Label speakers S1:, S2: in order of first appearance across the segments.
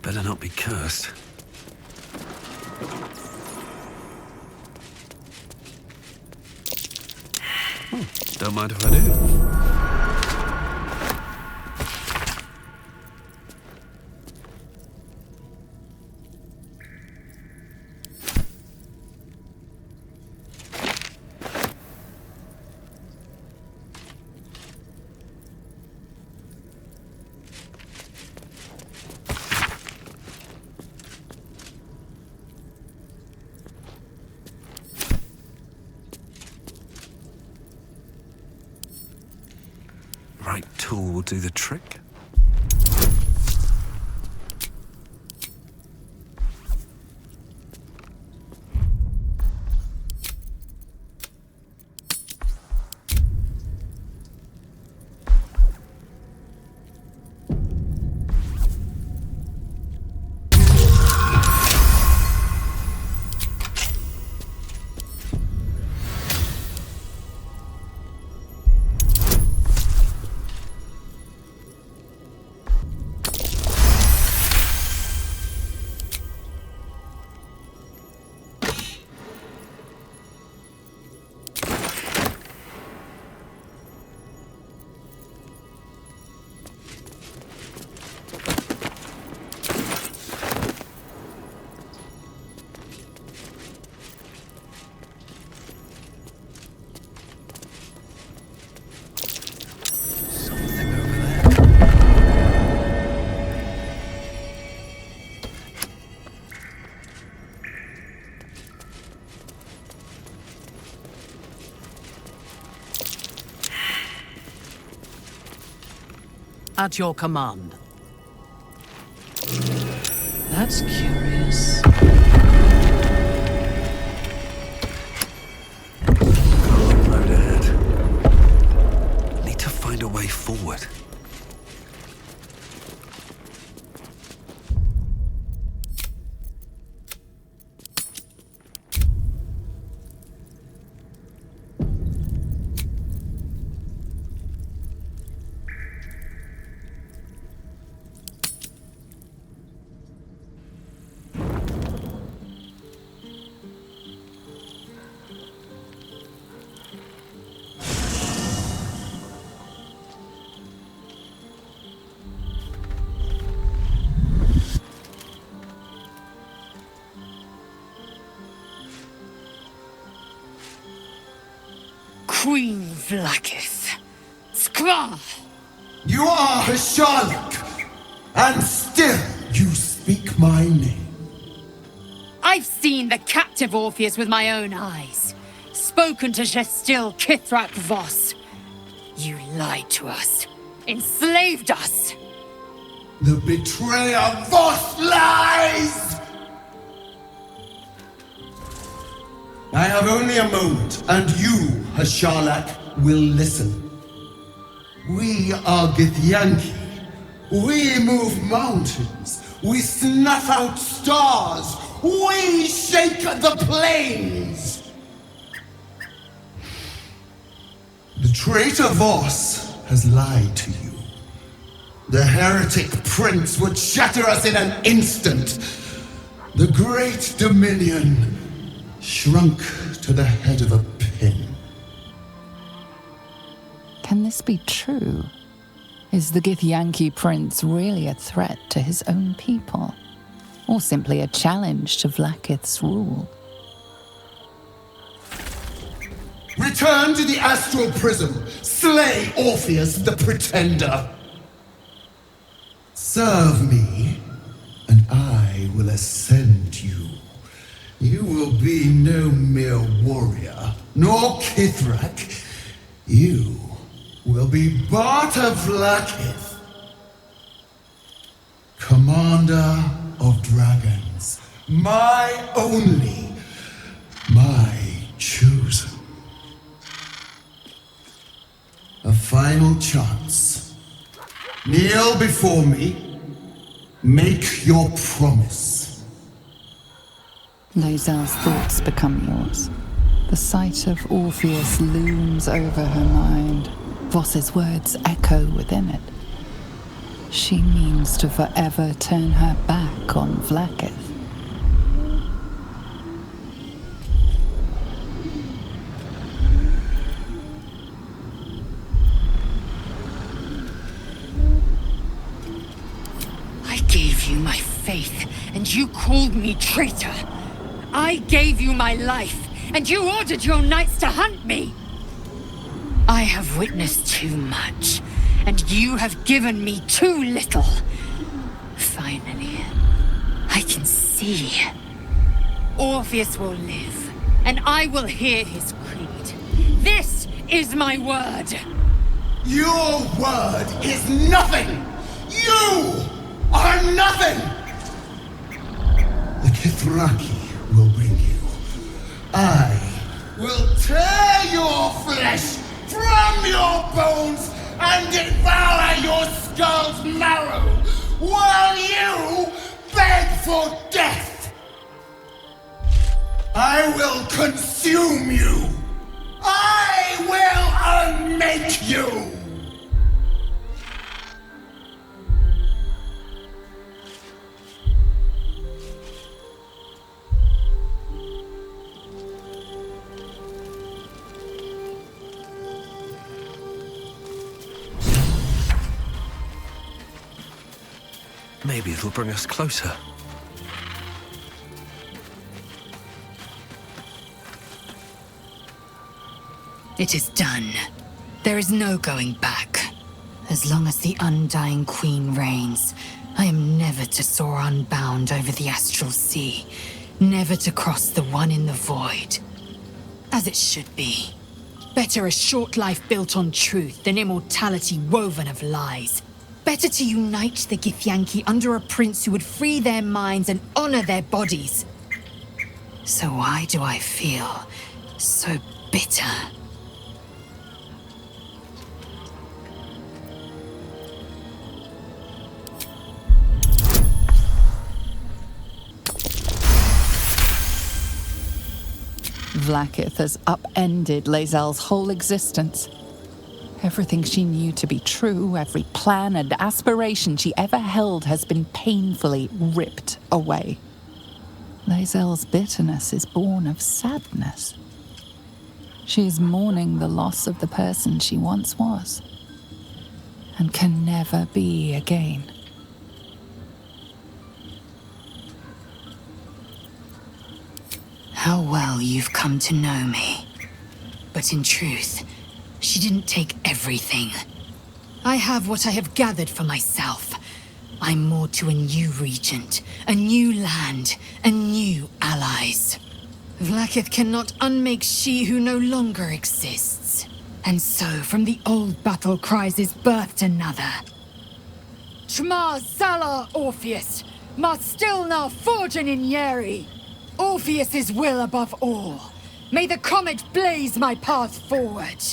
S1: Better not be cursed. Don't mind if I do. Right tool will do the trick.
S2: At your command. That's curious.
S1: Road ahead. Need to find a way forward.
S3: Queen Vlakith. Skra!
S4: You are a Sherlock, and still you speak my name.
S3: I've seen the captive Orpheus with my own eyes. Spoken to Gestil Kithrak Voss. You lied to us. Enslaved us.
S4: The betrayer Voss lies! I have only a moment, and you, Hasharlak, will listen. We are Githyanki. We move mountains. We snuff out stars. We shake the plains. The traitor Voss has lied to you. The heretic prince would shatter us in an instant. The great dominion shrunk to the head of a pin.
S5: Can this be true? Is the Githyanki prince really a threat to his own people? Or simply a challenge to Vlakith's rule?
S4: Return to the astral prism. Slay Orpheus the pretender. Serve me, and I will ascend you. You will be no mere warrior, nor Kithrak. You will be Barta Vlakith, commander of dragons, my only, my chosen. A final chance. Kneel before me. Make your promise.
S5: Lae'zel's thoughts become yours. The sight of Orpheus looms over her mind. Voss's words echo within it. She means to forever turn her back on Vlaakith.
S3: I gave you my faith, and you called me traitor. I gave you my life, and you ordered your knights to hunt me. I have witnessed too much, and you have given me too little. Finally, I can see. Orpheus will live, and I will hear his creed. This is my word.
S4: Your word is nothing! You are nothing! The Kithraki will bring you. I will tear your flesh from your bones and devour your skull's marrow while you beg for death. I will consume you. I will unmake you.
S1: Maybe it'll bring us closer.
S3: It is done. There is no going back. As long as the Undying Queen reigns, I am never to soar unbound over the astral sea, never to cross the one in the void. As it should be. Better a short life built on truth than immortality woven of lies. Better to unite the Githyanki under a prince who would free their minds and honor their bodies. So why do I feel so bitter?
S5: Vlaakith has upended Lae'zel's whole existence. Everything she knew to be true, every plan and aspiration she ever held has been painfully ripped away. Lae'zel's bitterness is born of sadness. She is mourning the loss of the person she once was, and can never be again.
S3: How well you've come to know me. But in truth, she didn't take everything. I have what I have gathered for myself. I'm more to a new regent, a new land, and new allies. Vlaakith cannot unmake she who no longer exists. And so, from the old battle cries is birthed another. Shma Salar Orpheus, Ma Stilna Forgin in Yeri. Orpheus's will above all. May the comet blaze my path forward.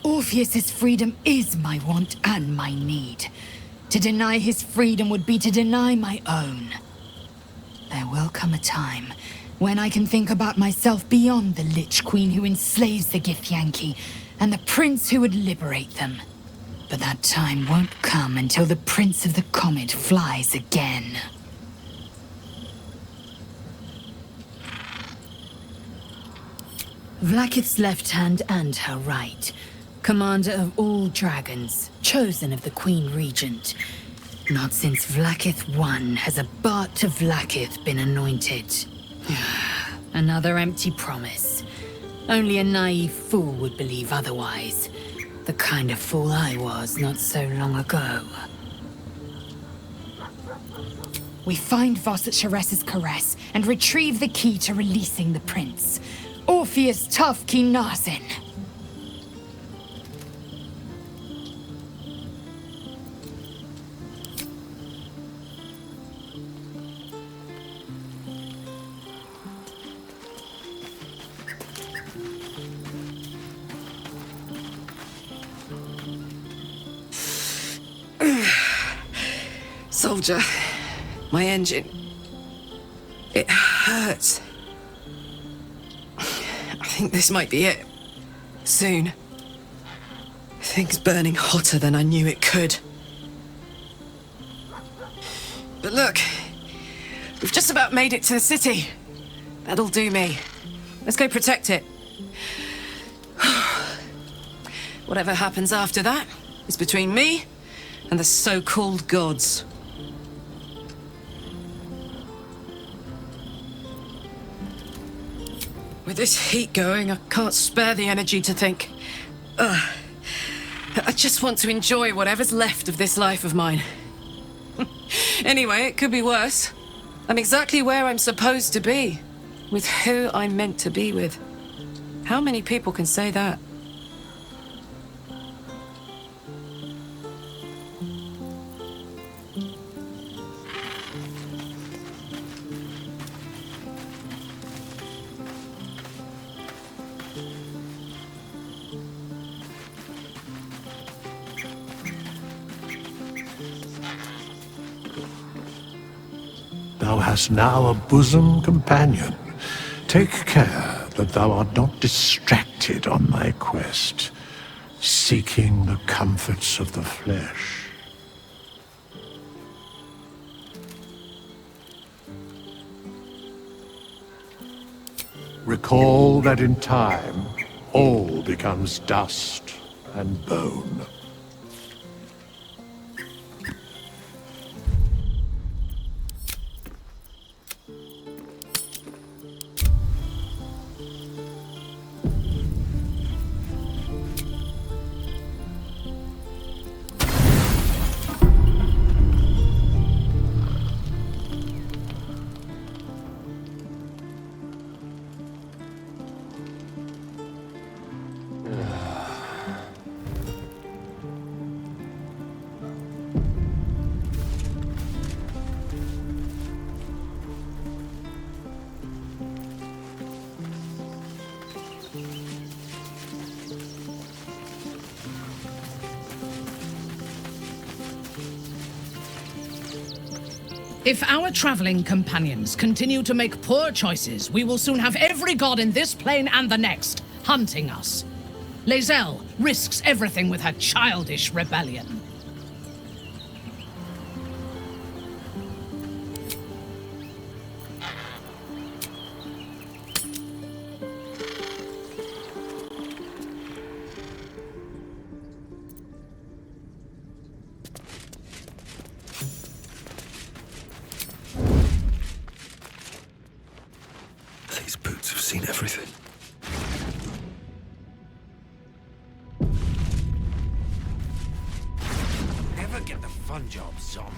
S3: Orpheus's freedom is my want and my need. To deny his freedom would be to deny my own. There will come a time when I can think about myself beyond the Lich Queen who enslaves the Githyanki and the prince who would liberate them. But that time won't come until the Prince of the Comet flies again. Vlaakith's left hand and her right. Commander of all dragons, chosen of the Queen Regent. Not since Vlaakith I has a Bart of Vlaakith been anointed. Another empty promise. Only a naive fool would believe otherwise. The kind of fool I was not so long ago. We find Voss at Sharess's caress and retrieve the key to releasing the prince. Orpheus Tufki Narsin.
S6: Soldier, my engine. It hurts. I think this might be it. Soon. Everything's burning hotter than I knew it could. But look, we've just about made it to the city. That'll do me. Let's go protect it. Whatever happens after that is between me and the so-called gods. With this heat going, I can't spare the energy to think. I just want to enjoy whatever's left of this life of mine. Anyway, it could be worse. I'm exactly where I'm supposed to be, with who I'm meant to be with. How many people can say that?
S7: Thou hast now a bosom companion. Take care that thou art not distracted on thy quest, seeking the comforts of the flesh. Recall that in time, all becomes dust and bone.
S2: If our traveling companions continue to make poor choices, we will soon have every god in this plane and the next hunting us. Lae'zel risks everything with her childish rebellion.
S1: These boots have seen everything.
S8: Never get the fun jobs, son.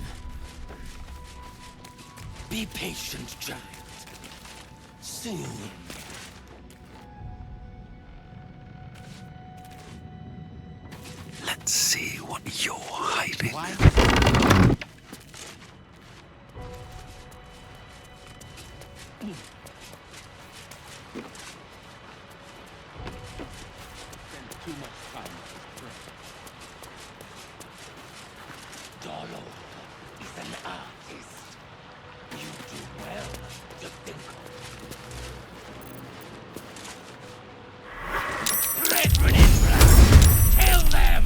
S8: Be patient, giant. Soon.
S1: Let's see what you're hiding.
S8: Too much time. Dolo is an artist. You do well to think of. Brethren in black, tell them!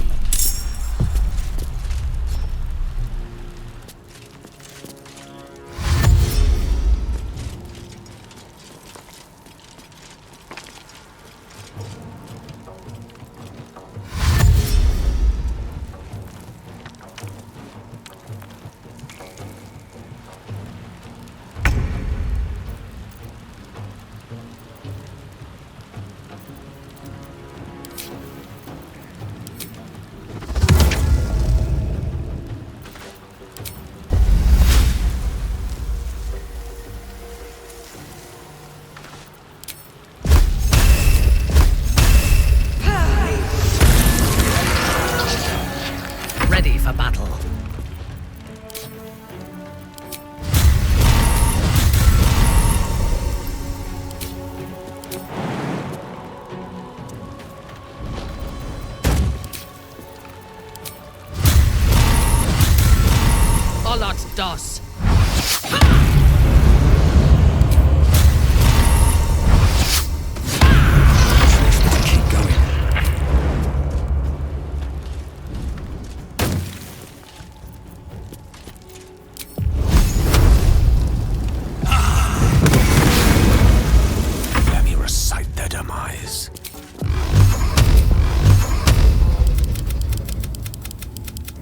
S2: Ready for battle. Olat dos.
S1: Keep going.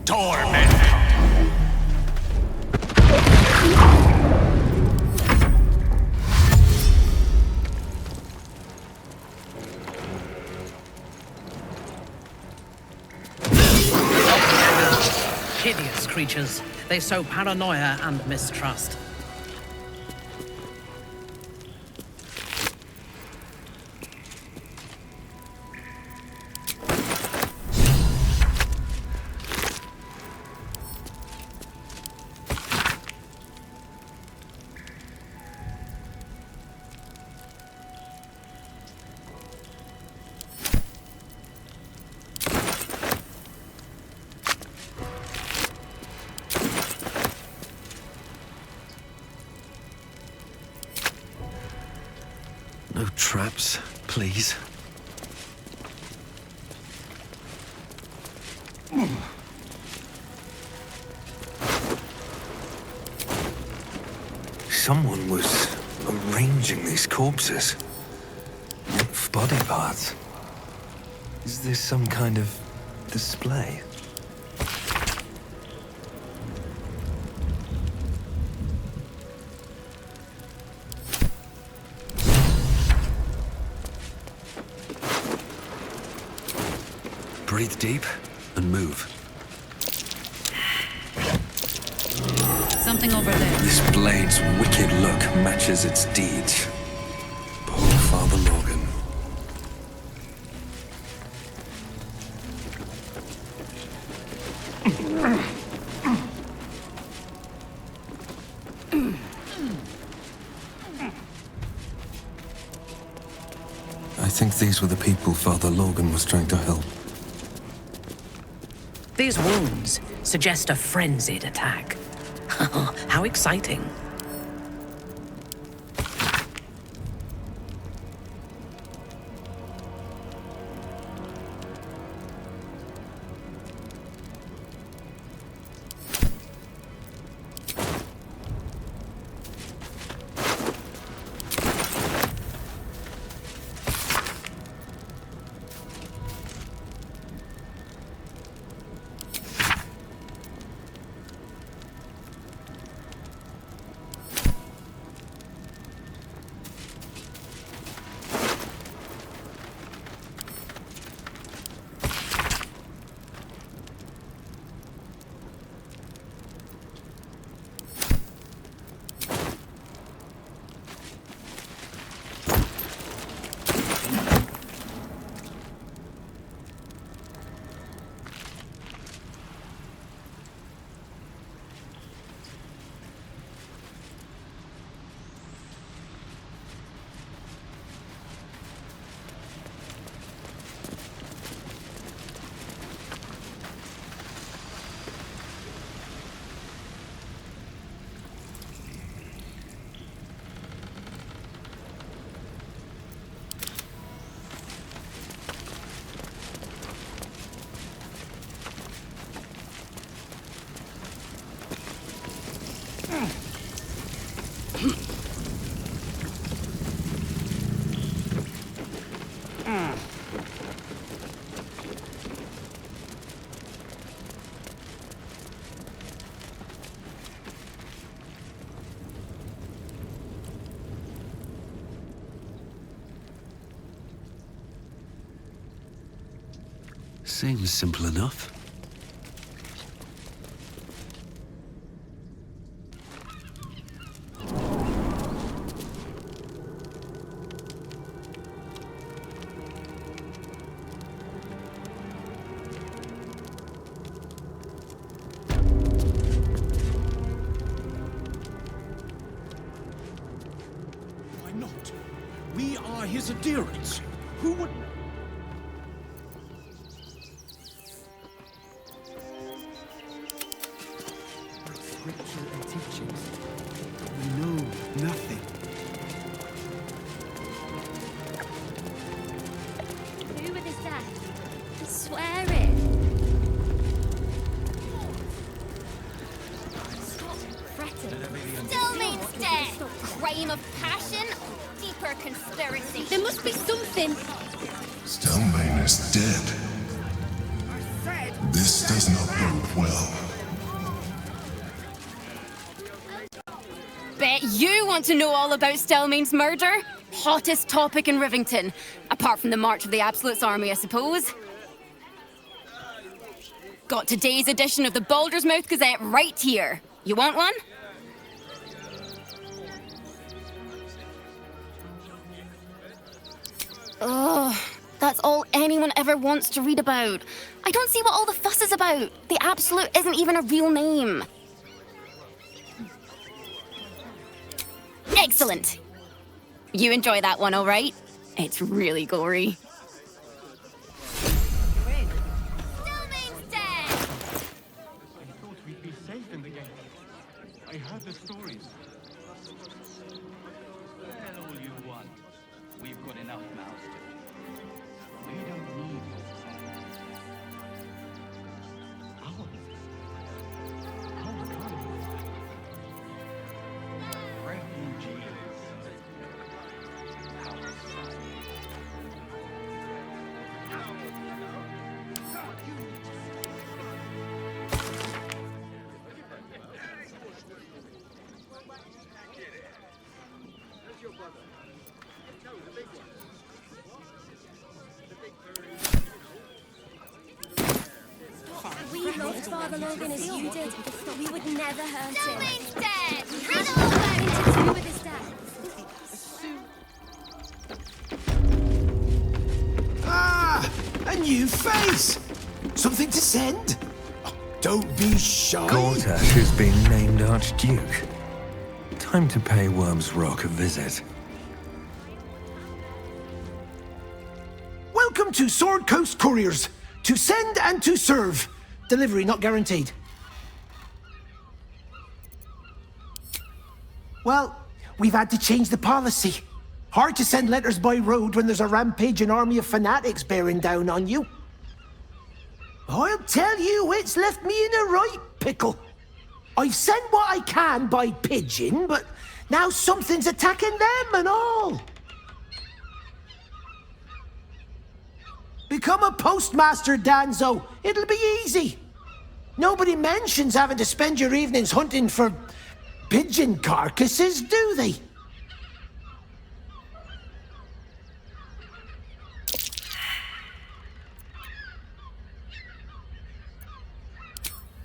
S8: Torment!
S2: Hideous creatures. They sow paranoia and mistrust.
S1: No traps, please. Someone was arranging these corpses. Nymph body parts. Is this some kind of display? Breathe deep and move.
S2: Something over there.
S1: This blade's wicked look matches its deeds. Poor Father Logan. I think these were the people Father Logan was trying to help.
S2: These wounds suggest a frenzied attack. How exciting.
S1: Seems simple enough.
S9: Why not? We are his adherents. Who would... Scripture and teachings. We know nothing.
S10: Who would have said? I swear it. Stop fretting. Still means death. Crime of passion. Deeper conspiracy. There must be something.
S4: Stonebane is dead.
S3: I said
S4: This does not bode well.
S10: Bet you want to know all about Stelmane's murder? Hottest topic in Rivington. Apart from the March of the Absolute's army, I suppose. Got today's edition of the Baldur's Mouth Gazette right here. You want one? Ugh, that's all anyone ever wants to read about. I don't see what all the fuss is about. The Absolute isn't even a real name. Excellent. You enjoy that one, all right? It's really gory. Stelmane's dead!
S11: I thought we'd be safe in the game. I heard the stories.
S8: Tell all you want. We've got enough mouths to feed. We don't need your society.
S11: Ours? Our kind. Refugees.
S12: We loved Father Logan as you did. We would never hurt him.
S10: Stelmane's dead! Read
S12: Nothing
S10: all about it!
S12: to do with his death.
S13: Ah! A new face! Something to send? Oh, don't be shy.
S1: Gortash has been named Archduke. Time to pay Worm's Rock a visit.
S13: Welcome to Sword Coast Couriers. To send and to serve. Delivery not guaranteed. Well, we've had to change the policy. Hard to send letters by road when there's a rampaging army of fanatics bearing down on you. I'll tell you, it's left me in a right pickle. I've sent what I can by pigeon, but now something's attacking them and all. Become a postmaster, Danzo. It'll be easy. Nobody mentions having to spend your evenings hunting for pigeon carcasses, do they?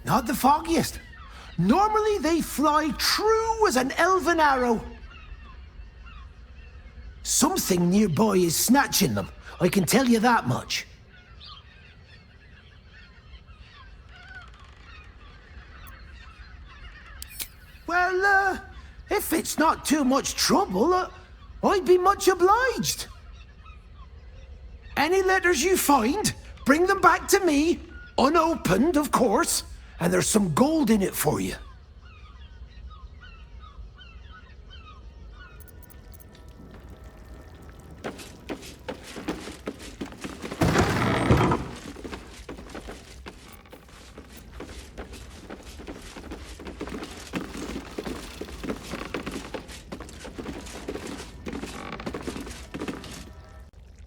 S13: Not the foggiest. Normally they fly true as an elven arrow. Something nearby is snatching them. I can tell you that much. Well, if it's not too much trouble, I'd be much obliged. Any letters you find, bring them back to me, unopened, of course, and there's some gold in it for you.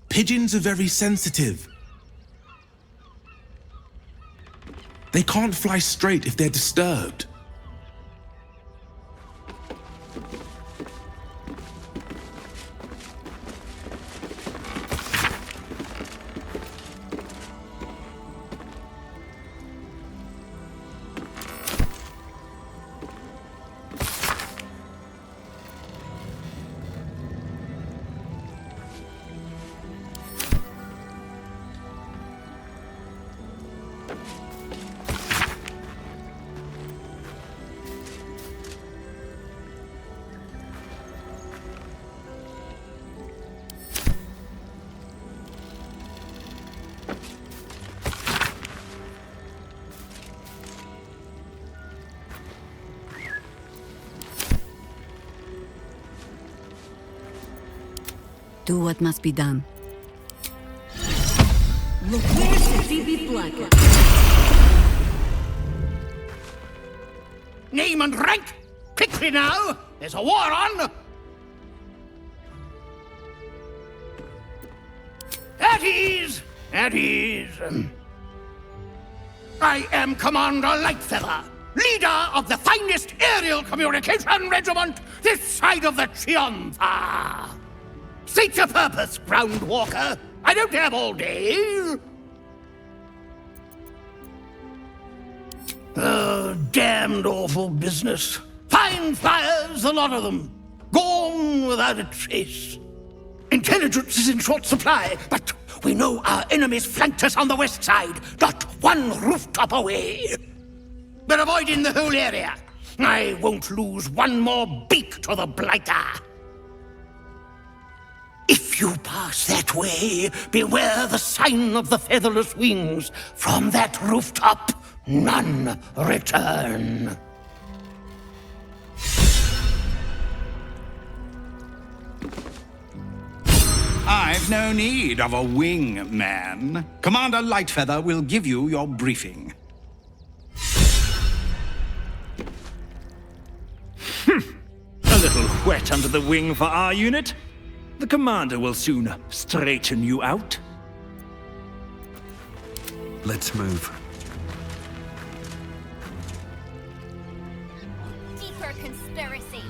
S14: Pigeons are very sensitive. They can't fly straight if they're disturbed.
S15: Do what must be done.
S9: Name and rank! Quickly now! There's a war on! At ease! At ease! I am Commander Lightfeather, leader of the finest aerial communication regiment this side of the Triumpha. State your purpose, Groundwalker. I don't have all day. Damned awful business. Fine flyers, a lot of them. Gone without a trace. Intelligence is in short supply, but we know our enemies flanked us on the west side, not one rooftop away. They're avoiding the whole area. I won't lose one more beak to the blighter. If you pass that way, beware the sign of the featherless wings. From that rooftop, none return.
S16: I've no need of a wing man. Commander Lightfeather will give you your briefing.
S17: A little wet under the wing for our unit. The commander will soon straighten you out.
S1: Let's move.
S12: Deeper conspiracy.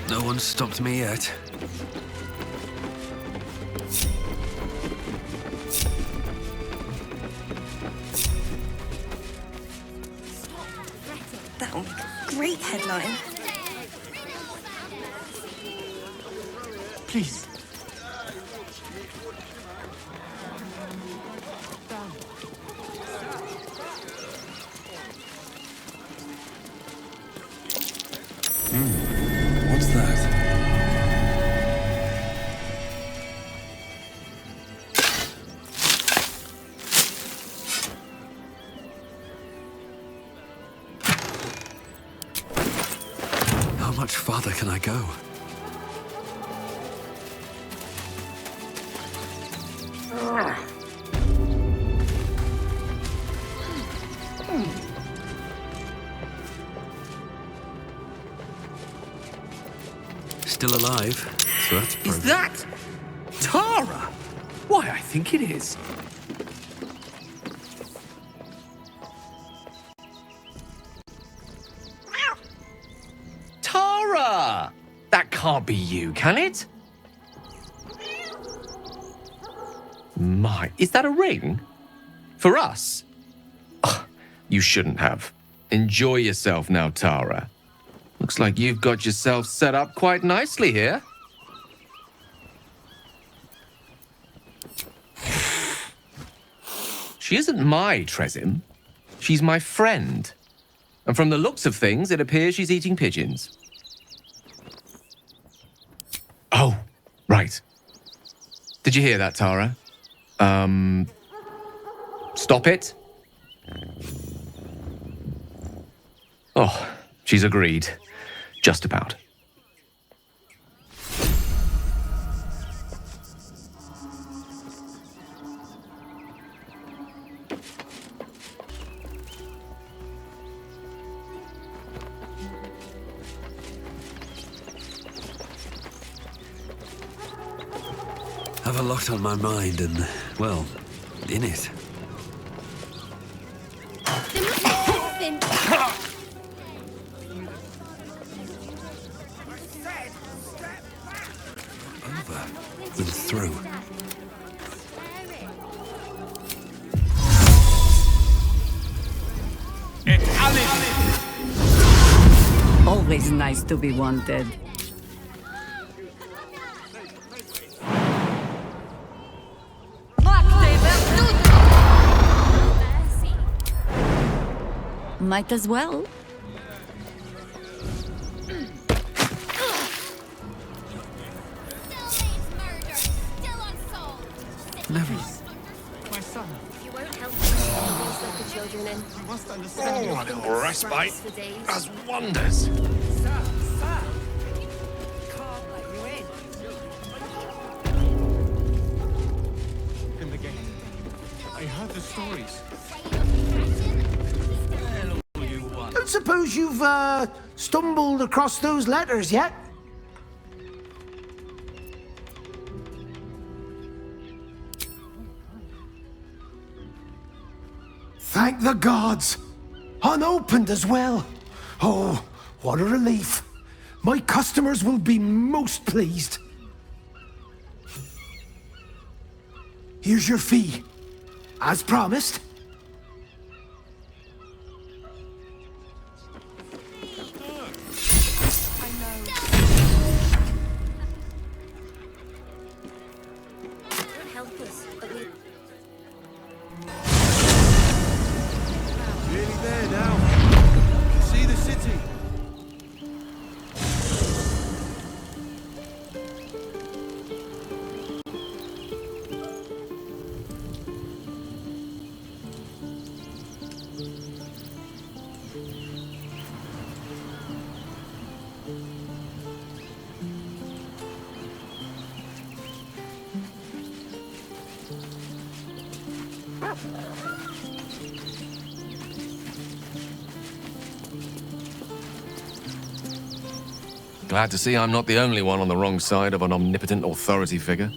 S1: No one's stopped me yet.
S18: That'll be a great headline.
S17: Please.
S1: What's that? How much farther can I go? Still alive, so that's
S17: Is that Tara? Why, I think it is.
S19: Tara! That can't be you, can it? My, is that a ring? For us? Ugh, you shouldn't have. Enjoy yourself now, Tara. Looks like you've got yourself set up quite nicely here. She isn't my Tresim. She's my friend. And from the looks of things, it appears she's eating pigeons. Oh, right. Did you hear that, Tara? Stop it? Oh, she's agreed. Just about.
S1: Have a lot on my mind and, well, in it. Over and through.
S15: Always nice to be wanted. Might as well.
S1: Never.
S12: My son. If you won't help me, let the children in.
S9: You must understand.
S12: Oh, a little respite
S9: does wonders.
S12: Sir,
S9: Can't let you in.
S11: In the game. I heard the stories.
S13: Don't suppose you've, stumbled across those letters yet? Thank the gods! Unopened as well. Oh, what a relief. My customers will be most pleased. Here's your fee. As promised.
S12: Help us, but we...
S11: Nearly there now. See the city.
S19: Glad to see I'm not the only one on the wrong side of an omnipotent authority figure.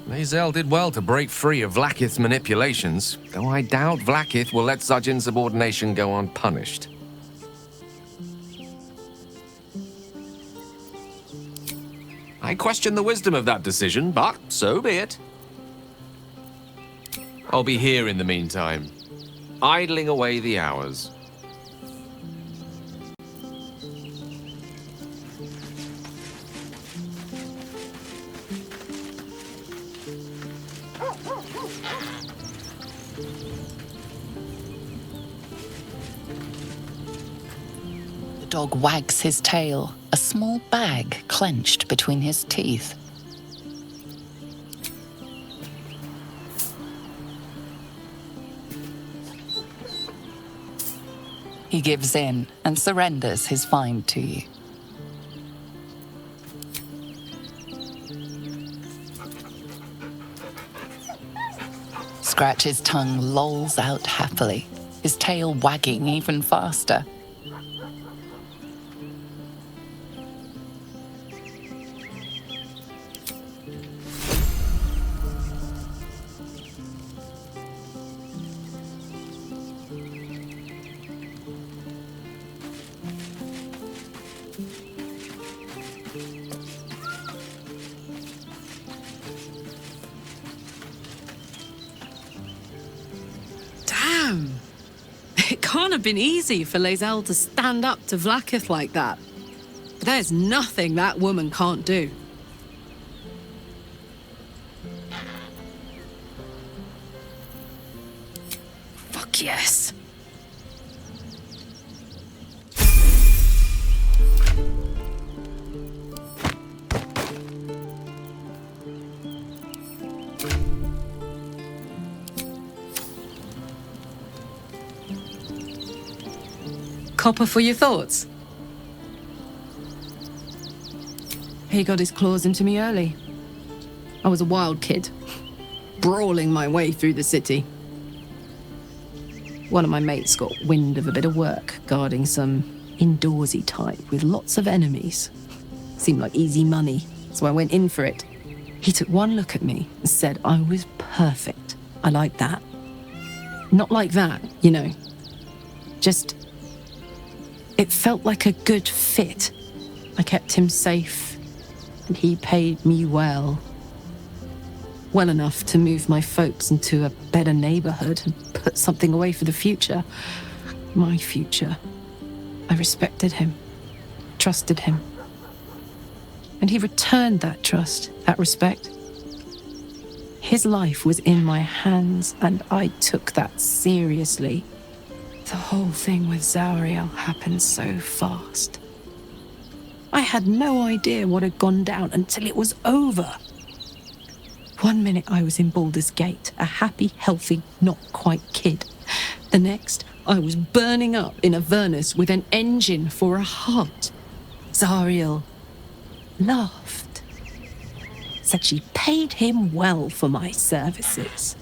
S19: Lae'zel did well to break free of Vlaakith's manipulations, though I doubt Vlaakith will let such insubordination go unpunished. I question the wisdom of that decision, but so be it. I'll be here in the meantime, idling away the hours.
S5: The dog wags his tail, a small bag clenched between his teeth. He gives in and surrenders his find to you. Scratch's tongue lolls out happily, his tail wagging even faster.
S6: Damn! It can't have been easy for Lae'zel to stand up to Vlaakith like that. But there's nothing that woman can't do. Fuck yes. Copper for your thoughts? He got his claws into me early. I was a wild kid, brawling my way through the city. One of my mates got wind of a bit of work guarding some indoorsy type with lots of enemies. Seemed like easy money, so I went in for it. He took one look at me and said I was perfect. I like that. Not like that, you know. Just... it felt like a good fit. I kept him safe, and he paid me well. Well enough to move my folks into a better neighborhood and put something away for the future. My future. I respected him, trusted him. And he returned that trust, that respect. His life was in my hands, and I took that seriously. The whole thing with Zauriel happened so fast. I had no idea what had gone down until it was over. One minute I was in Baldur's Gate, a happy, healthy, not quite kid. The next, I was burning up in Avernus with an engine for a heart. Zauriel laughed. Said she paid him well for my services.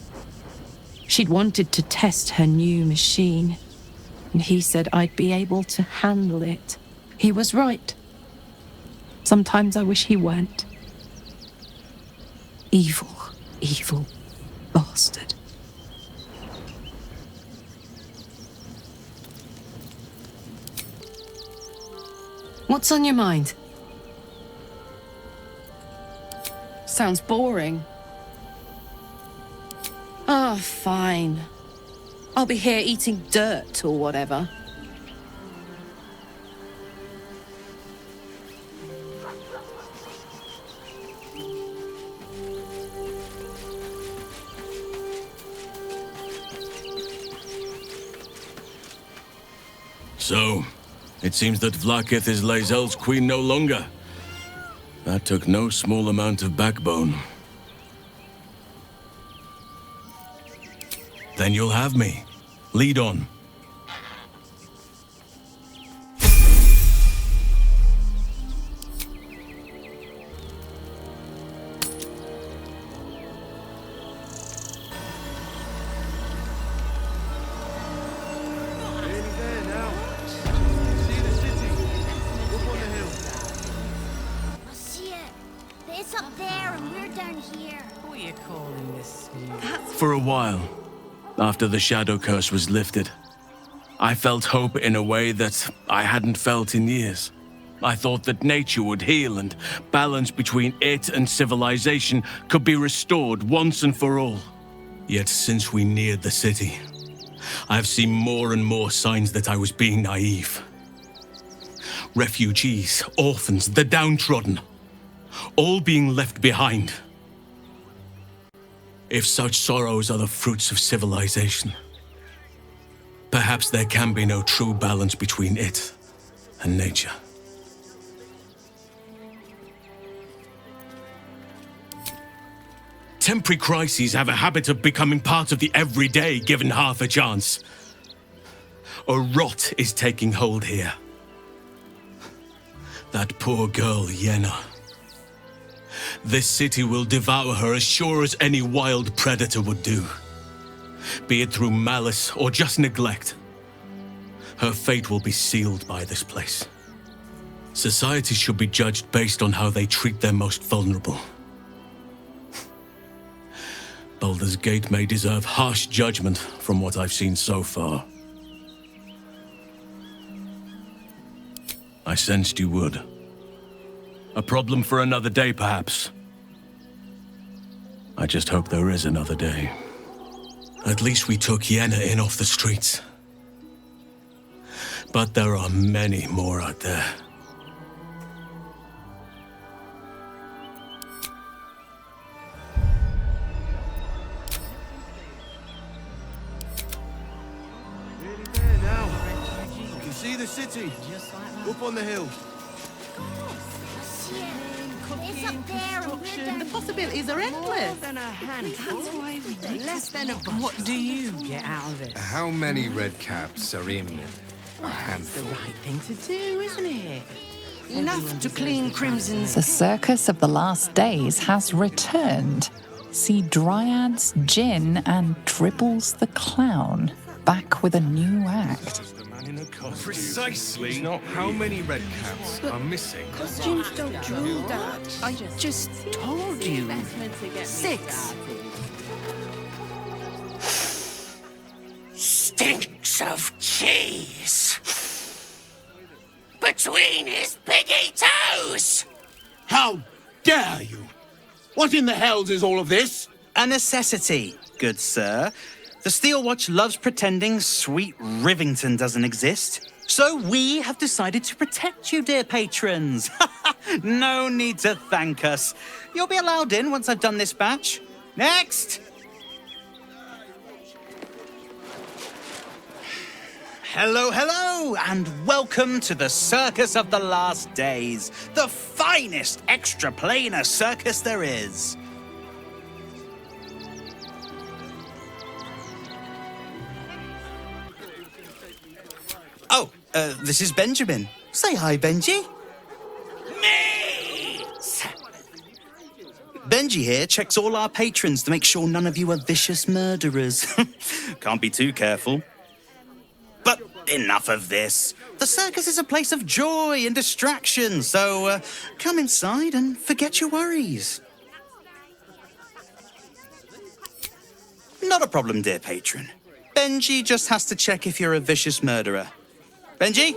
S6: She'd wanted to test her new machine, and he said I'd be able to handle it. He was right. Sometimes I wish he weren't. Evil, evil bastard. What's on your mind?
S3: Sounds boring. Oh, fine. I'll be here eating dirt or whatever.
S20: So, it seems that Vlaakith is Lae'zel's queen no longer. That took no small amount of backbone. Then you'll have me. Lead on.
S12: It's up there and we're down here.
S6: What are you calling this?
S20: For a while, after the Shadow Curse was lifted, I felt hope in a way that I hadn't felt in years. I thought that nature would heal and balance between it and civilization could be restored once and for all. Yet since we neared the city, I've seen more and more signs that I was being naive. Refugees, orphans, the downtrodden, all being left behind. If such sorrows are the fruits of civilization, perhaps there can be no true balance between it and nature. Temporary crises have a habit of becoming part of the everyday given half a chance. A rot is taking hold here. That poor girl, Yenna. This city will devour her as sure as any wild predator would do. Be it through malice or just neglect. Her fate will be sealed by this place. Society should be judged based on how they treat their most vulnerable. Baldur's Gate may deserve harsh judgment from what I've seen so far. I sensed you would. A problem for another day, perhaps. I just hope there is another day. At least we took Yenna in off the streets. But there are many more out there.
S11: You can see the city, up on the hill.
S12: It's up there and we're down
S21: The possibilities are endless.
S6: Less than a What do you get out of it?
S22: How many red caps are in a handful?
S21: The right thing to do, isn't it?
S6: Enough to clean Crimson's.
S5: The Circus of the Last Days has returned. See Dryads, Jinn, and Dribbles the Clown back with a new act.
S22: Precisely how many red caps are missing?
S21: Costumes don't do that.
S6: I just told you. 6.
S9: Stinks of cheese between his piggy toes.
S23: How dare you? What in the hells is all of this?
S24: A necessity, good sir. The Steelwatch loves pretending sweet Rivington doesn't exist. So we have decided to protect you, dear patrons. No need to thank us. You'll be allowed in once I've done this batch. Next! Hello, hello, and welcome to the Circus of the Last Days, the finest extra-planar circus there is. Oh, this is Benjamin. Say hi, Benji. Benji here checks all our patrons to make sure none of you are vicious murderers. Can't be too careful. But enough of this. The circus is a place of joy and distraction, so come inside and forget your worries. Not a problem, dear patron. Benji just has to check if you're a vicious murderer. Benji?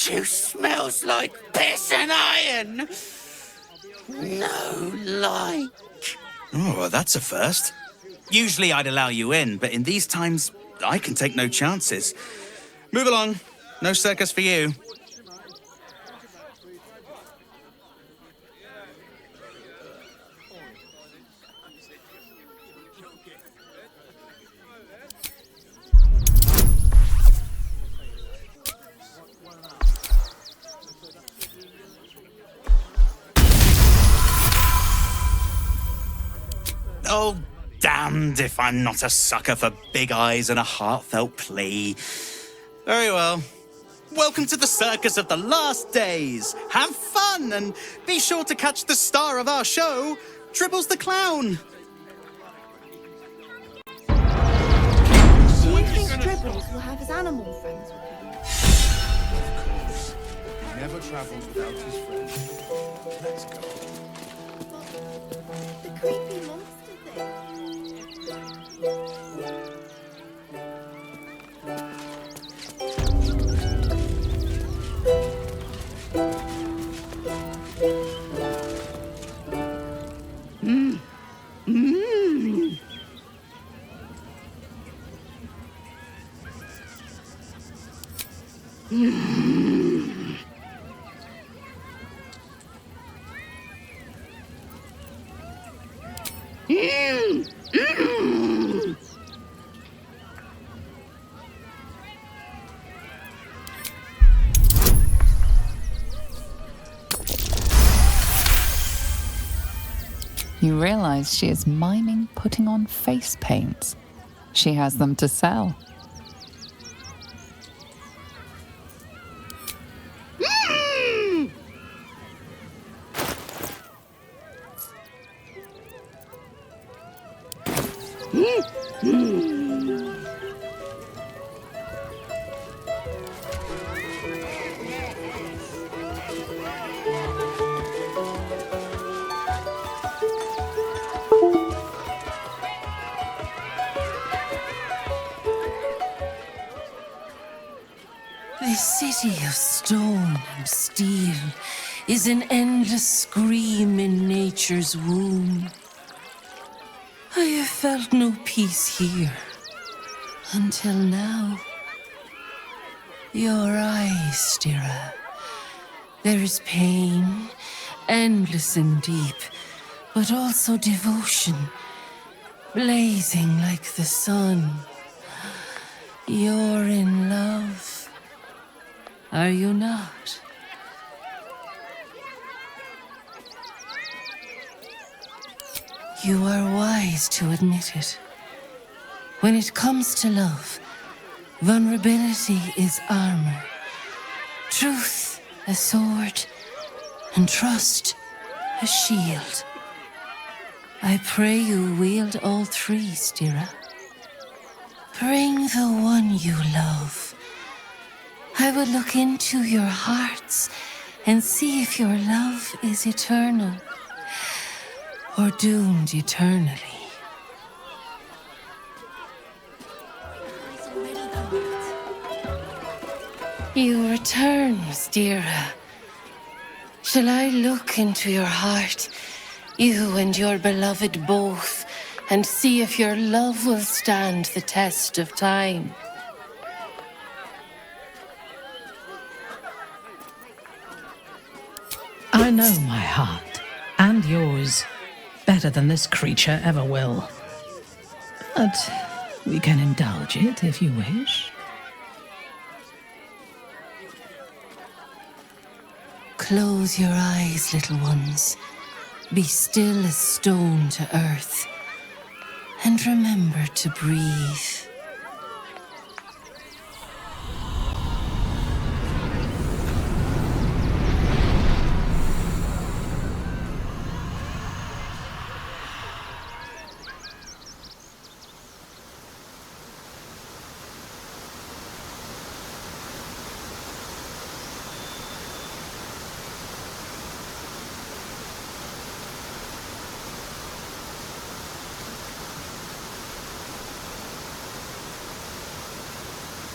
S23: juice smells like piss and iron. No like.
S24: Oh, well, that's a first. Usually I'd allow you in, but in these times, I can take no chances. Move along. No circus for you. Oh, damned if I'm not a sucker for big eyes and a heartfelt plea. Very well. Welcome to the circus of the last days. Have fun and be sure to catch the star of our show, Dribbles the Clown.
S12: Do you think Dribbles will have his animal friends with him?
S22: Of course. He never travels without his friends. Let's go.
S12: The creepy monster thing.
S5: You realize she is miming putting on face paints. She has them to sell.
S6: This city of stone and steel is an endless scream in nature's womb. I have felt no peace here until now. Your eyes, Stira. There is pain, endless and deep, but also devotion, blazing like the sun. You're in love. Are you not? You are wise to admit it. When it comes to love, vulnerability is armor, truth a sword, and trust a shield. I pray you wield all three, Stira. Bring the one you love. I will look into your hearts and see if your love is eternal or doomed eternally. You return, Stira. Shall I look into your heart, you and your beloved both, and see if your love will stand the test of time?
S2: I know my heart, and yours, better than this creature ever will. But we can indulge it if you wish.
S6: Close your eyes, little ones. Be still as stone to earth. And remember to breathe.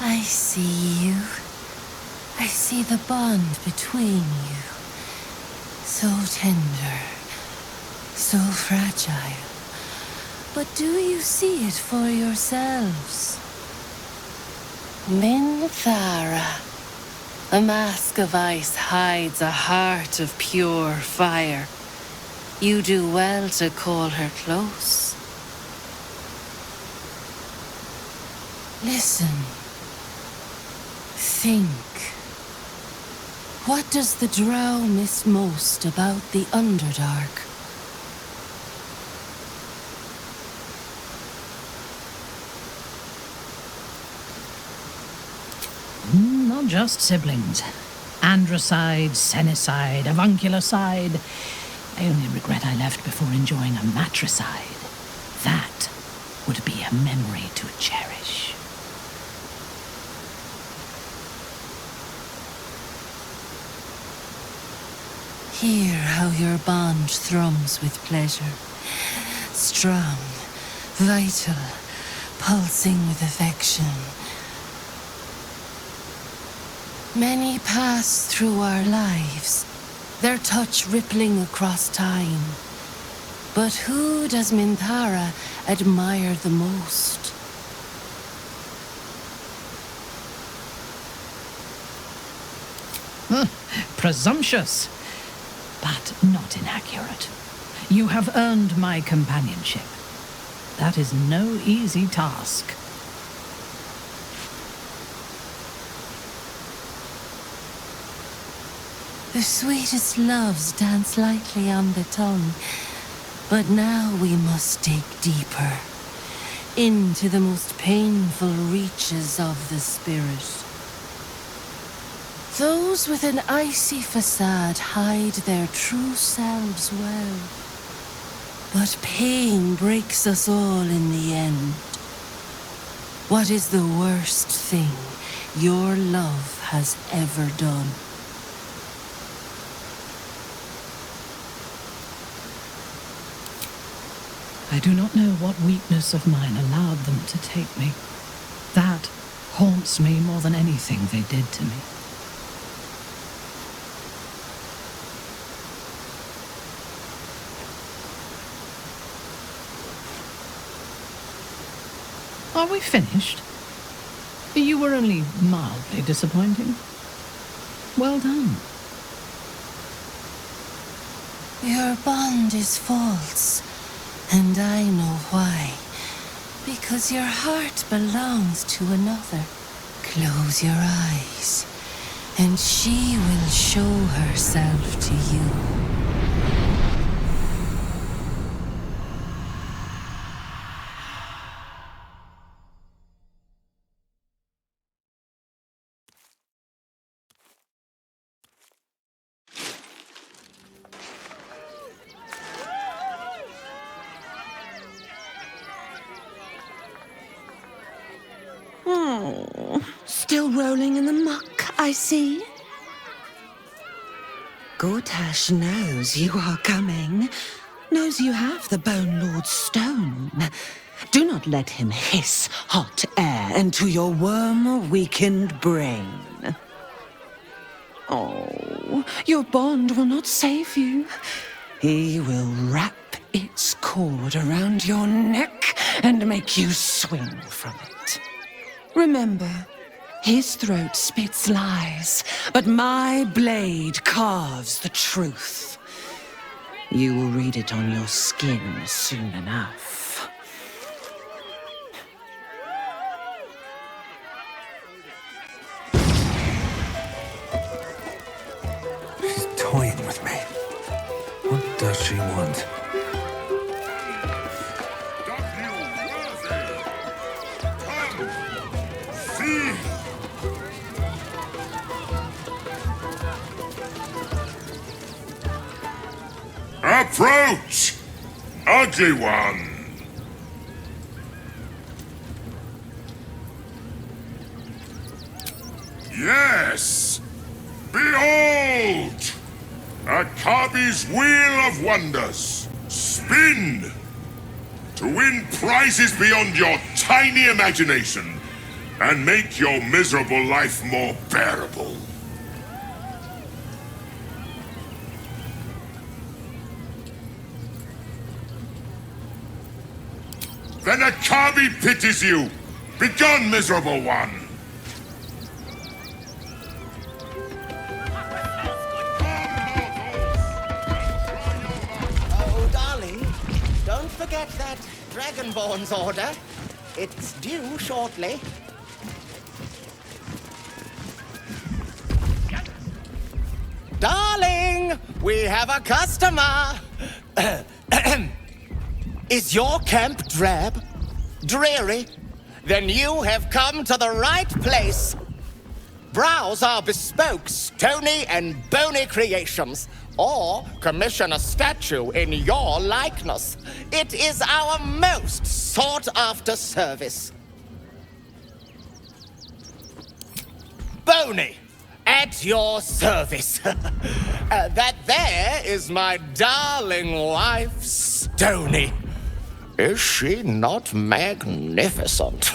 S6: I see you.
S4: I see the bond between you. So tender, so fragile. But do you see it for yourselves? Minthara. A mask of ice hides a heart of pure fire. You do well to call her close. Listen. Think. What does the drow miss most about the Underdark?
S2: Not just siblings. Androcide, Senicide, Avunculocide. I only regret I left before enjoying a matricide. That would be a memory to cherish.
S4: Hear how your bond thrums with pleasure. Strong, vital, pulsing with affection. Many pass through our lives, their touch rippling across time. But who does Minthara admire the most?
S2: Presumptuous, but not inaccurate. You have earned my companionship. That is no easy task.
S4: The sweetest loves dance lightly on the tongue, but now we must dig deeper, into the most painful reaches of the spirit. Those with an icy facade hide their true selves well, but pain breaks us all in the end. What is the worst thing your love has ever done?
S2: I do not know what weakness of mine allowed them to take me. That haunts me more than anything they did to me. Are we finished? You were only mildly disappointing. Well done.
S4: Your bond is false. And I know why. Because your heart belongs to another. Close your eyes, and she will show herself to you.
S7: Still rolling in the muck, I see. Gortash knows you are coming. Knows you have the Bone Lord's stone. Do not let him hiss hot air into your worm-weakened brain. Oh, your bond will not save you. He will wrap its cord around your neck and make you swing from it. Remember, his throat spits lies, but my blade carves the truth. You will read it on your skin soon enough.
S1: She's toying with me. What does she want?
S8: Approach, ugly one! Yes! Behold! Akabi's Wheel of Wonders! Spin! To win prizes beyond your tiny imagination and make your miserable life more bearable. Then Akabi pities you! Begone, miserable one!
S10: Oh, darling, don't forget that Dragonborn's order. It's due shortly. Darling, we have a customer. Is your camp drab? Dreary? Then you have come to the right place. Browse our bespoke, stony and bony creations, or commission a statue in your likeness. It is our most sought-after service. Bony, at your service. That there is my darling wife, Stony. Is she not magnificent?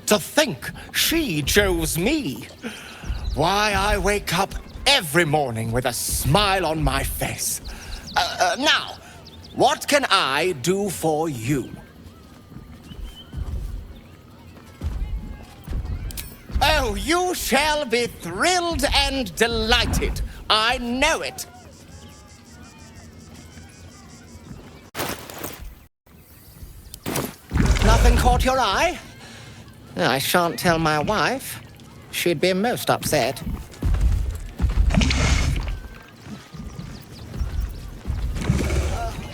S10: To think she chose me. Why, I wake up every morning with a smile on my face. Now, what can I do for you? Oh, you shall be thrilled and delighted. I know it. Nothing caught your eye? I shan't tell my wife. She'd be most upset.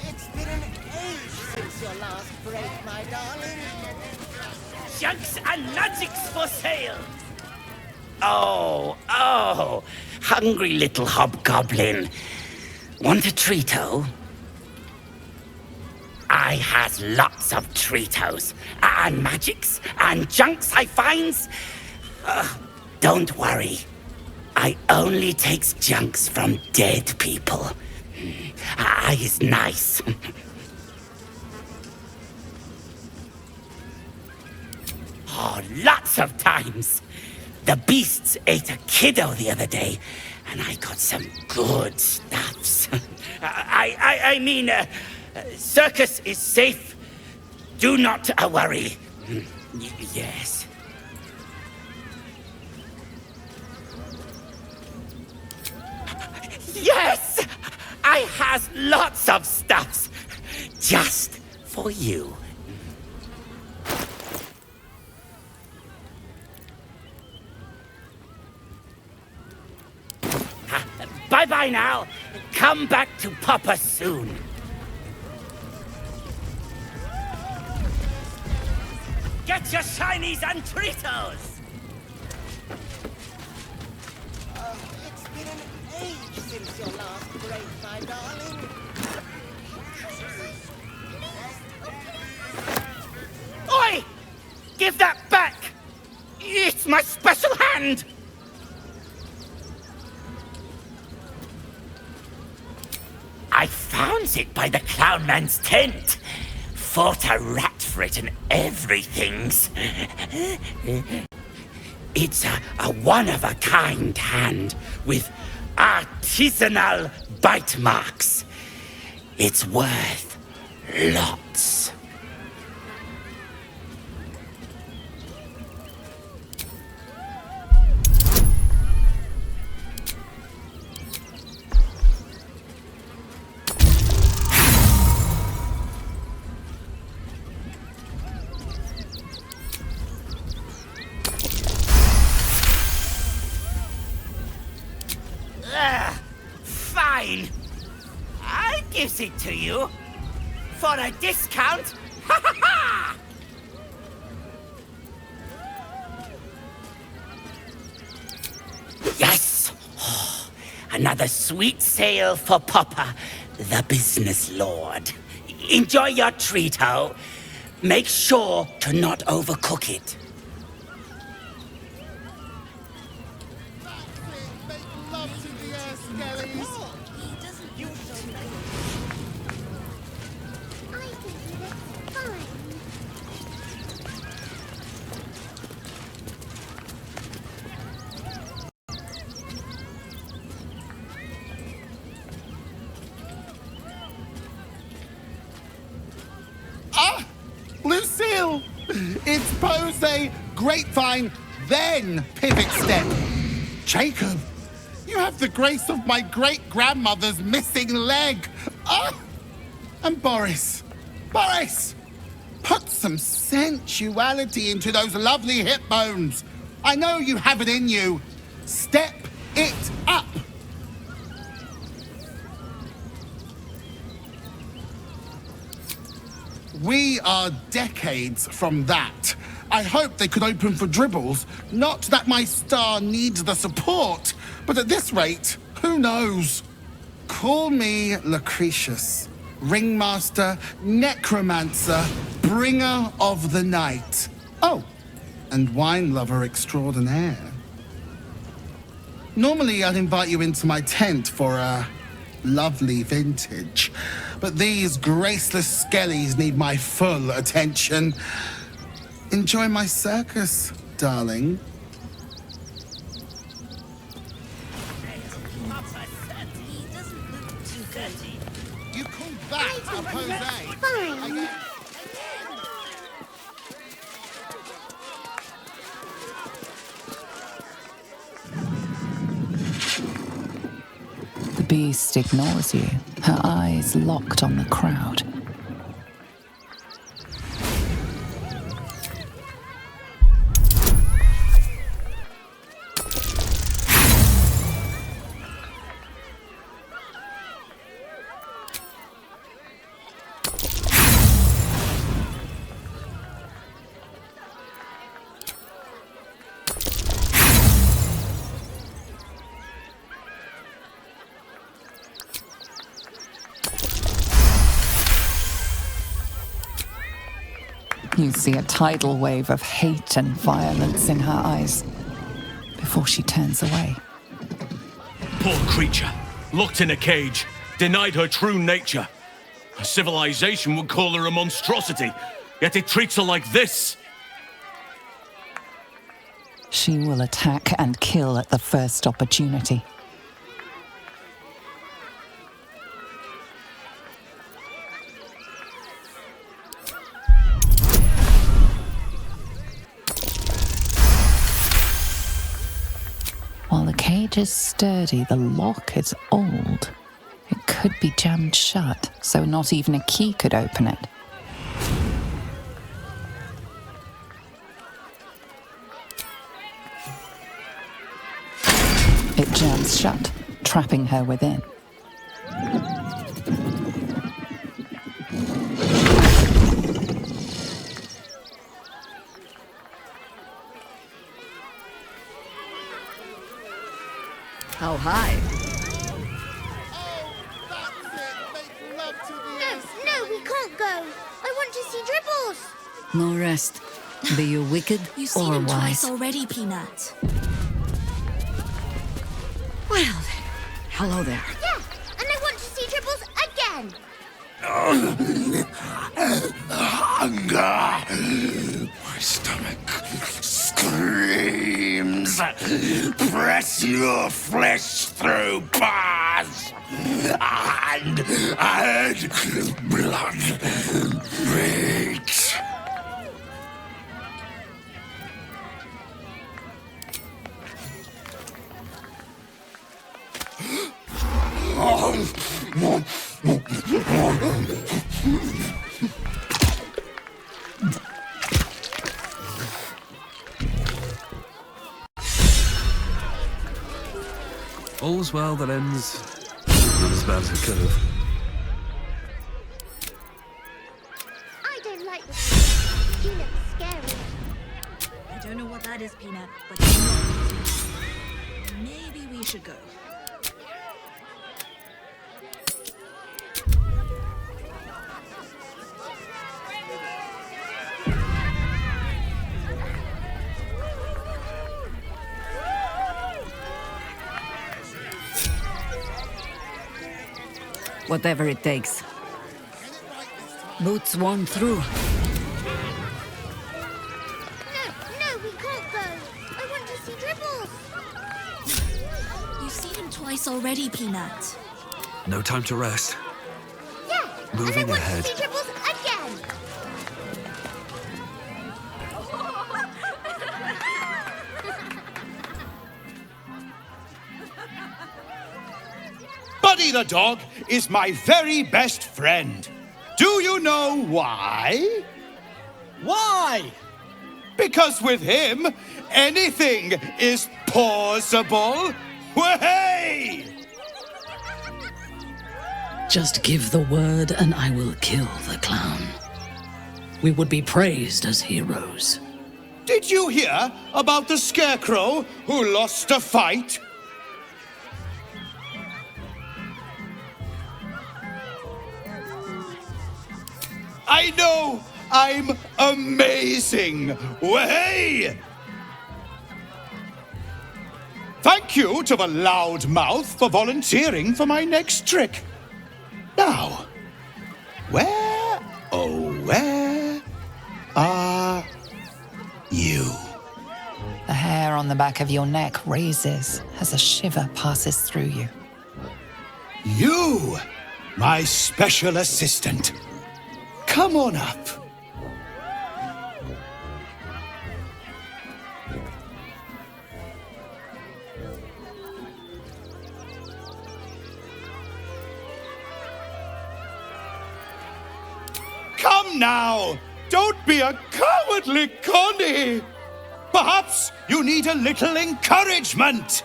S10: It's been an age since your last break, my darling.
S14: Junks and magics for sale! Oh, hungry little hobgoblin. Want a treato? I has lots of treatos, and magics, and junks I finds. Don't worry. I only takes junks from dead people. I is nice. Oh, lots of times. The beasts ate a kiddo the other day, and I got some good stuffs. I mean, circus is safe. Do not worry. Yes. Yes! I has lots of stuffs. Just for you. Bye-bye now. Come back to Papa soon. Get your shinies and Tritos!
S10: It's been an age since your last break, my darling.
S14: Oi! Give that back! It's my special hand! I found it by the clown man's tent. Fought a rat for it and everything's. It's a one-of-a-kind hand with artisanal bite marks. It's worth lots. Fine. I gives it to you. For a discount. Ha ha ha! Yes! Oh, another sweet sale for Papa, the business lord. Enjoy your treat-o. Make sure to not overcook it.
S23: expose, grapevine, then pivot step. Jacob, you have the grace of my great-grandmother's missing leg. Ah! And Boris, put some sensuality into those lovely hip bones. I know you have it in you. Step it up. We are decades from that. I hope they could open for dribbles. Not that my star needs the support, but at this rate, who knows? Call me Lucretius, ringmaster, necromancer, bringer of the night. Oh, and wine lover extraordinaire. Normally, I'd invite you into my tent for a lovely vintage, but these graceless skellies need my full attention. Enjoy my circus, darling. You call that a pose?
S12: Fine.
S5: The beast ignores you, her eyes locked on the crowd. You see a tidal wave of hate and violence in her eyes before she turns away.
S20: Poor creature, locked in a cage, denied her true nature. A civilization would call her a monstrosity, yet it treats her like this.
S5: She will attack and kill at the first opportunity. While the cage is sturdy, the lock is old. It could be jammed shut, so not even a key could open it. It jams shut, trapping her within.
S15: How high?
S12: No, we can't go. I want to see Dribbles.
S15: No rest. Be you wicked
S12: You've seen
S15: or
S12: him
S15: wise?
S12: twice already, Peanut.
S15: Well then, hello there.
S12: Yeah, and I want to see Dribbles again.
S8: Hunger! My stomach screams. Press your flesh through bars and add blood beats.
S1: All's well that ends not as bad as it could have.
S12: I don't like the He looks scary.
S16: I don't know what that is, Peanut, but it's not easy. Maybe we should go.
S15: Whatever it takes. Boots worn through.
S12: No, we can't go. I want to see Dribbles.
S16: You've seen him twice already, Peanut.
S1: No time to rest.
S12: Yeah,
S1: Moving
S12: and I want
S1: ahead.
S12: to see Dribbles again.
S13: Buddy the dog is my very best friend. Do you know why? Why? Because with him, anything is possible. Way!
S2: Just give the word and I will kill the clown. We would be praised as heroes.
S13: Did you hear about the scarecrow who lost a fight? I know I'm amazing. Way! Thank you to the loud mouth for volunteering for my next trick. Now, where, oh, where are you?
S5: The hair on the back of your neck raises as a shiver passes through you.
S13: You, my special assistant. Come on up. Come now! Don't be a cowardly Connie! Perhaps you need a little encouragement!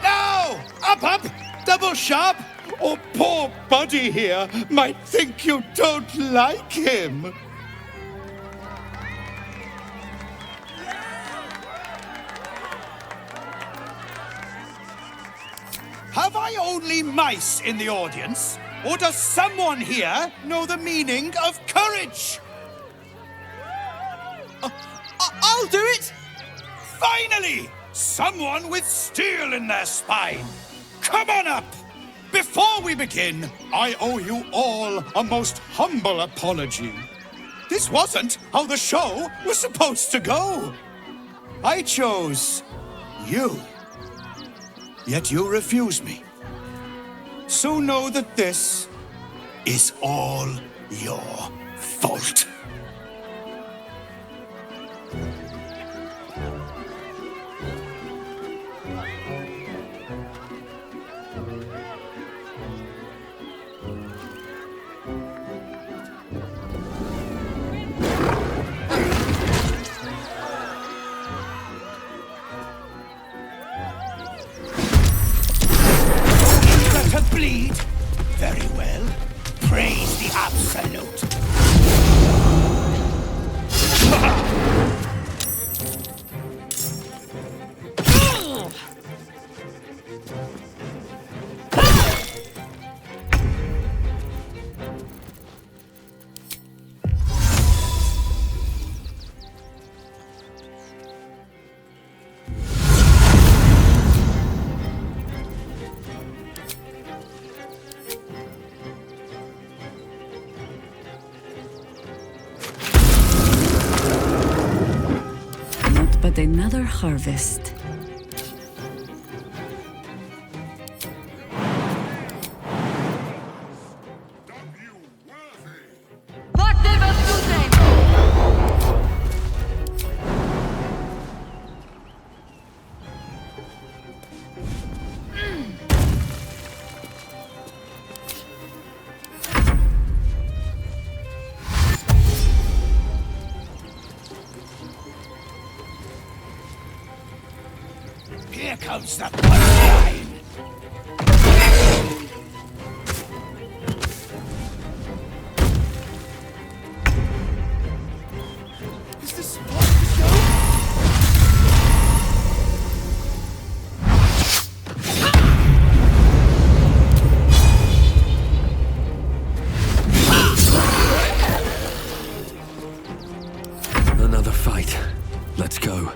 S13: Now! Up! Double sharp! Or poor Buddy here might think you don't like him. Have I only mice in the audience? Or does someone here know the meaning of courage? I'll do it! Finally! Someone with steel in their spine! Come on up! Before we begin, I owe you all a most humble apology. This wasn't how the show was supposed to go. I chose you. Yet you refuse me. So know that this is all your fault. Bleed? Very well. Praise the absolute.
S15: But another harvest. Here comes the punchline! Is this supposed to go?
S1: Another fight. Let's go.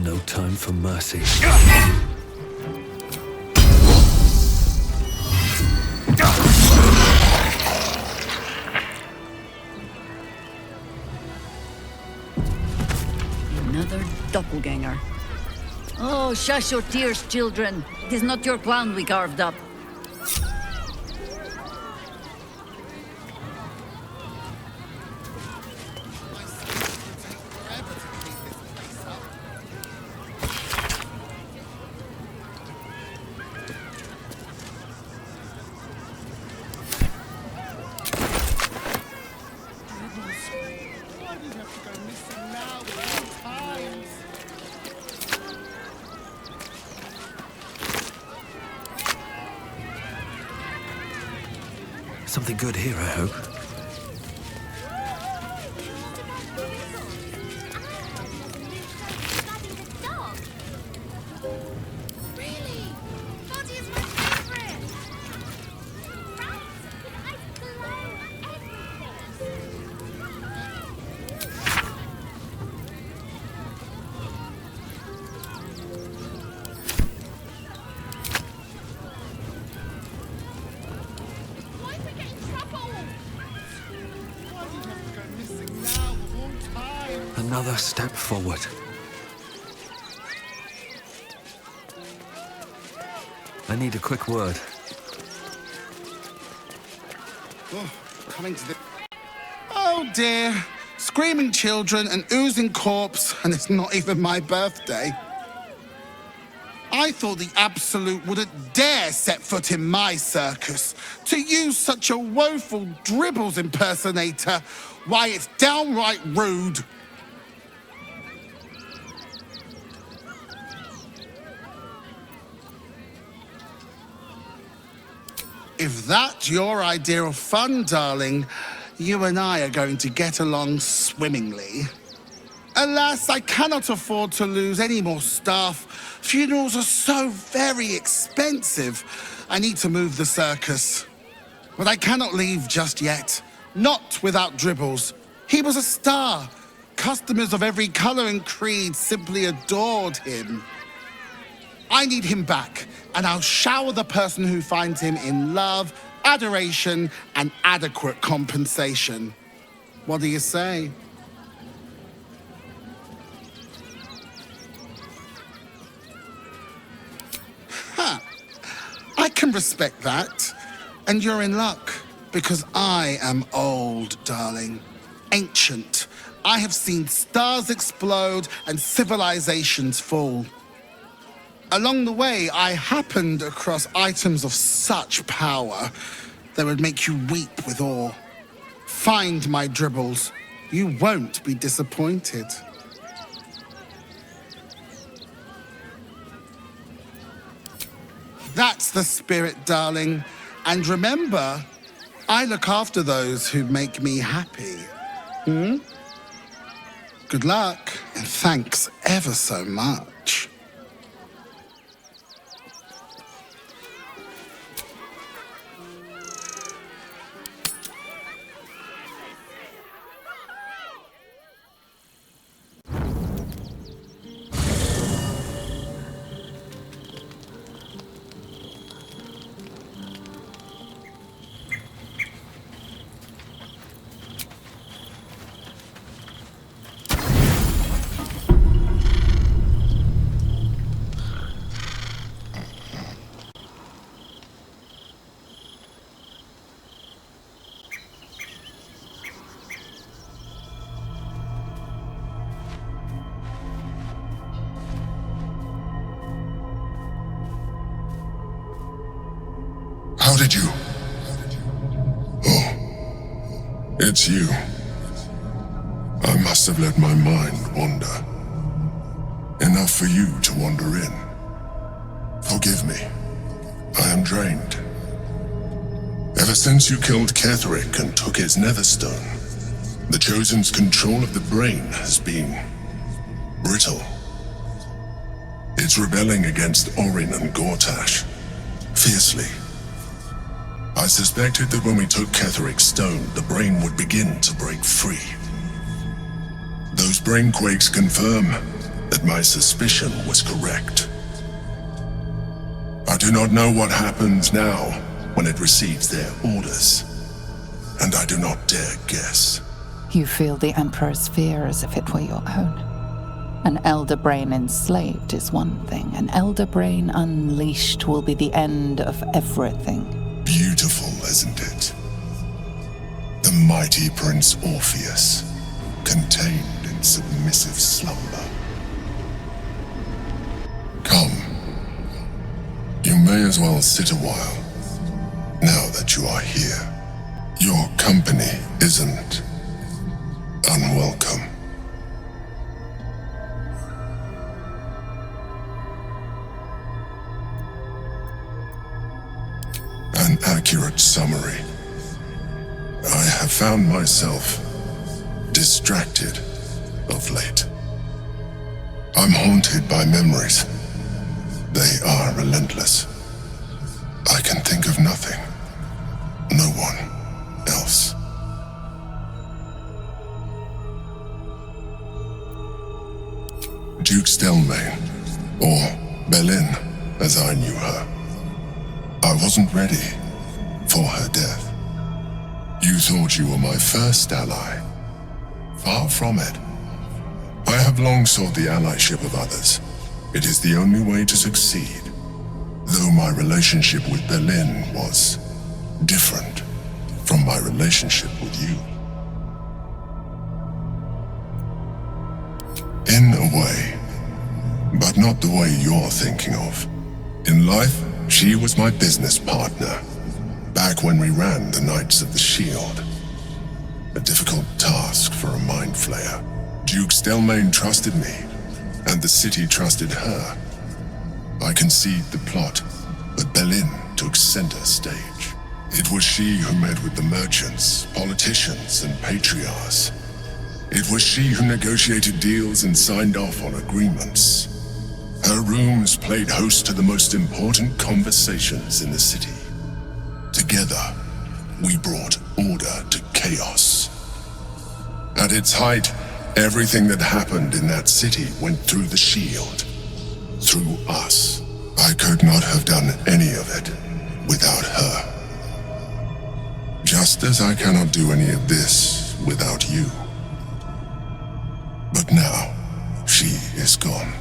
S1: No time for mercy.
S16: doppelganger. Oh, shush your tears, children. It is not your clown we carved up.
S1: Something good here, I hope. Another step forward. I need a quick word.
S23: Oh, coming to the... Oh dear. Screaming children, an oozing corpse, and it's not even my birthday. I thought the Absolute wouldn't dare set foot in my circus. To use such a woeful Dribbles impersonator, why, it's downright rude. If that's your idea of fun, darling, you and I are going to get along swimmingly. Alas, I cannot afford to lose any more staff. Funerals are so very expensive. I need to move the circus. But I cannot leave just yet. Not without Dribbles. He was a star. Customers of every color and creed simply adored him. I need him back, and I'll shower the person who finds him in love, adoration, and adequate compensation. What do you say? I can respect that. And you're in luck, because I am old, darling. Ancient. I have seen stars explode and civilizations fall. Along the way, I happened across items of such power that would make you weep with awe. Find my Dribbles. You won't be disappointed. That's the spirit, darling. And remember, I look after those who make me happy. Good luck, and thanks ever so much.
S8: How did you? Oh, it's you. I must have let my mind wander. Enough for you to wander in. Forgive me. I am drained. Ever since you killed Ketheric and took his netherstone, the Chosen's control of the brain has been brittle. It's rebelling against Orin and Gortash, fiercely. I suspected that when we took Ketheric's stone, the brain would begin to break free. Those brain quakes confirm that my suspicion was correct. I do not know what happens now when it receives their orders, and I do not dare guess.
S5: You feel the Emperor's fear as if it were your own. An elder brain enslaved is one thing. An elder brain unleashed will be the end of everything.
S8: Beautiful, isn't it? The mighty Prince Orpheus, contained in submissive slumber. Come. You may as well sit a while, now that you are here. Your company isn't unwelcome. An accurate summary. I have found myself distracted of late. I'm haunted by memories. They are relentless. I can think of nothing. No one else. Duke Stelmane, or Belin, as I knew her. I wasn't ready for her death. You thought you were my first ally. Far from it. I have long sought the allyship of others. It is the only way to succeed. Though my relationship with Belin was different from my relationship with you. In a way, but not the way you're thinking of. In life, she was my business partner, back when we ran the Knights of the Shield. A difficult task for a mind flayer. Duke Stelmane trusted me, and the city trusted her. I conceived the plot, but Belin took center stage. It was she who met with the merchants, politicians, and patriarchs. It was she who negotiated deals and signed off on agreements. Her rooms played host to the most important conversations in the city. Together, we brought order to chaos. At its height, everything that happened in that city went through the shield. Through us. I could not have done any of it without her. Just as I cannot do any of this without you. But now, she is gone.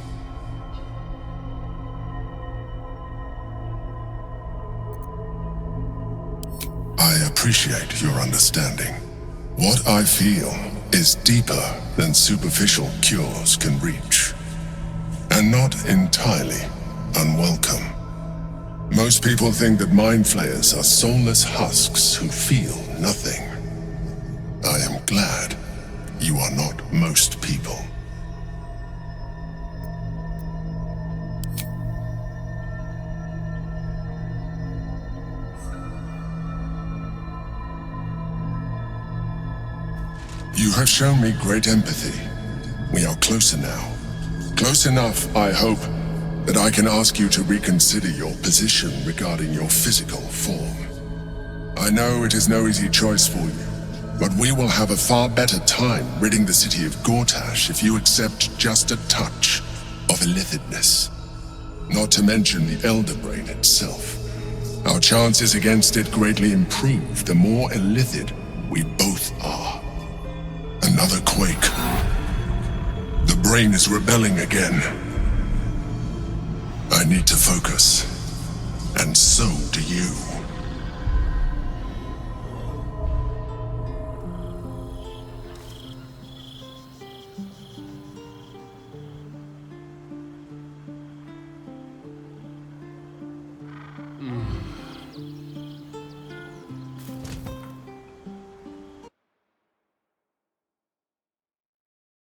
S8: I appreciate your understanding. What I feel is deeper than superficial cures can reach, and not entirely unwelcome. Most people think that mind flayers are soulless husks who feel nothing. I am glad you are not most people. You have shown me great empathy. We are closer now. Close enough, I hope, that I can ask you to reconsider your position regarding your physical form. I know it is no easy choice for you, but we will have a far better time ridding the city of Gortash if you accept just a touch of illithidness. Not to mention the Elder Brain itself. Our chances against it greatly improve the more illithid we both are. Another quake. The brain is rebelling again. I need to focus. And so do you.